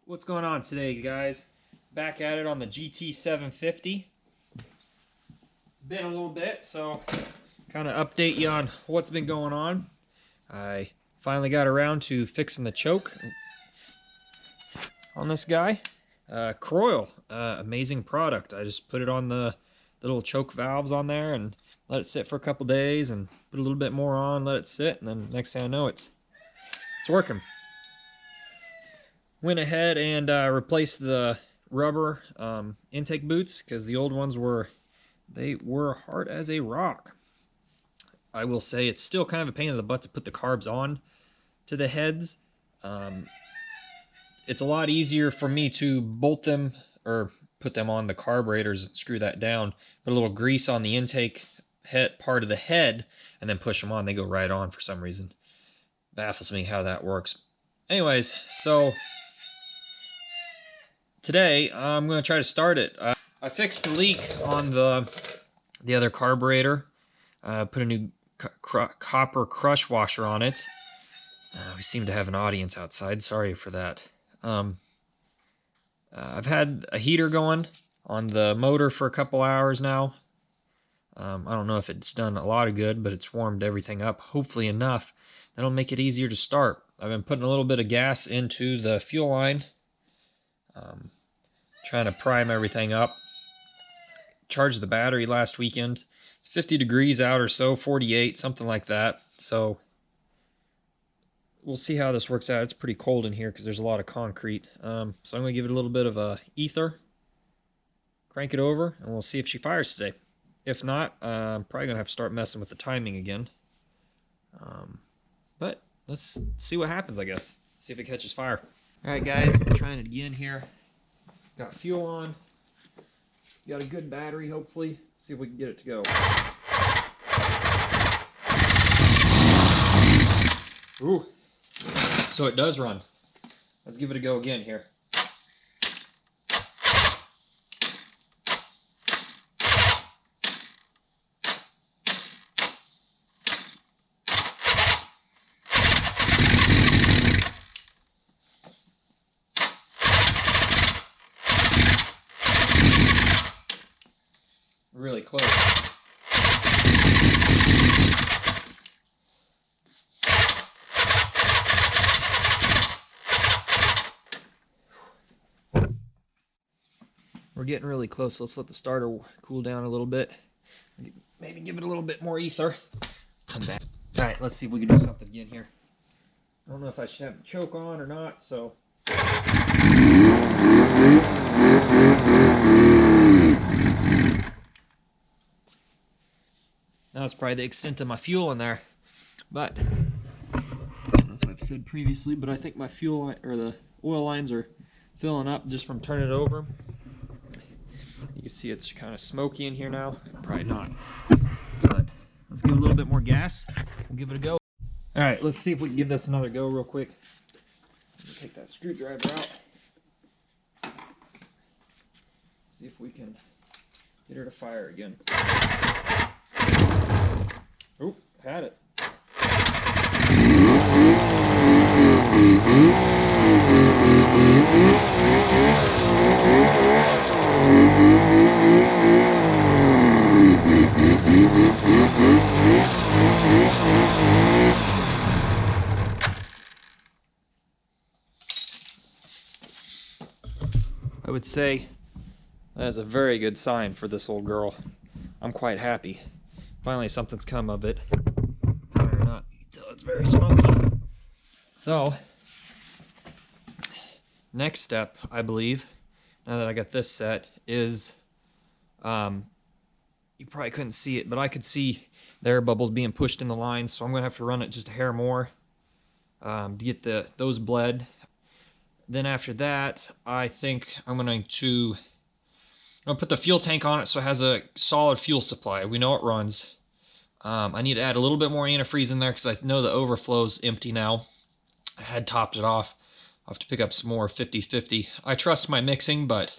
What's going on today, guys? Back at it on the GT750. It's been a little bit, so kind of update you on what's been going on. I finally got around to fixing the choke on this guy. Croyle, amazing product. I just put it on the little choke valves on there and let it sit for a couple days and put a little bit more on, let it sit, and then next thing I know, it's working. Went ahead and replaced the rubber intake boots because the old ones were hard as a rock. I will say it's still kind of a pain in the butt to put the carbs on to the heads. It's a lot easier for me to bolt them or put them on the carburetors and screw that down, put a little grease on the intake part of the head, and then push them on. They go right on for some reason. Baffles me how that works. Anyways, so today I'm going to try to start it. I fixed the leak on the other carburetor. Put a new copper crush washer on it. We seem to have an audience outside. Sorry for that. I've had a heater going on the motor for a couple hours now. I don't know if it's done a lot of good, but it's warmed everything up, hopefully enough that'll make it easier to start. I've been putting a little bit of gas into the fuel line, trying to prime everything up. Charged the battery last weekend. It's 50 degrees out or so, 48, something like that. So we'll see how this works out. It's pretty cold in here because there's a lot of concrete. So I'm going to give it a little bit of a ether, crank it over, and we'll see if she fires today. If not, I'm probably going to have to start messing with the timing again. But let's see what happens, I guess. See if it catches fire. Alright guys, I'm trying it again here. Got fuel on. Got a good battery, hopefully. See if we can get it to go. Ooh. So it does run. Let's give it a go again here. Really close. We're getting really close. Let's let the starter cool down a little bit. Maybe give it a little bit more ether. Come back. All right, let's see if we can do something again here. I don't know if I should have the choke on or not, so. That's probably the extent of my fuel in there. But I don't know if I've said previously, but I think my fuel line, or the oil lines are filling up just from turning it over. You can see it's kind of smoky in here now. Probably not. But let's give it a little bit more gas. We'll give it a go. All right, let's see if we can give this another go real quick. Take that screwdriver out. See if we can get her to fire again. Oh, had it. I would say that is a very good sign for this old girl. I'm quite happy. Finally, something's come of it. Or not, it's very smoky. So, next step, I believe, now that I got this set, is, you probably couldn't see it, but I could see the air bubbles being pushed in the lines, so I'm going to have to run it just a hair more to get those bled. Then after that, I think I'm going to put the fuel tank on it so it has a solid fuel supply. We know it runs. I need to add a little bit more antifreeze in there because I know the overflow's empty now. I had topped it off. I'll have to pick up some more 50-50. I trust my mixing, but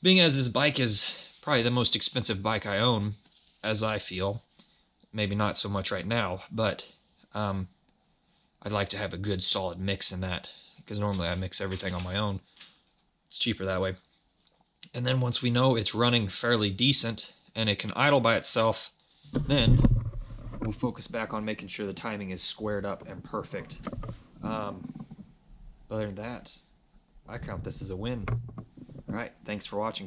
being as this bike is probably the most expensive bike I own, as I feel, maybe not so much right now, but I'd like to have a good solid mix in that because normally I mix everything on my own. It's cheaper that way. And then once we know it's running fairly decent and it can idle by itself, then we'll focus back on making sure the timing is squared up and perfect. Other than that, I count this as a win. All right, thanks for watching, guys.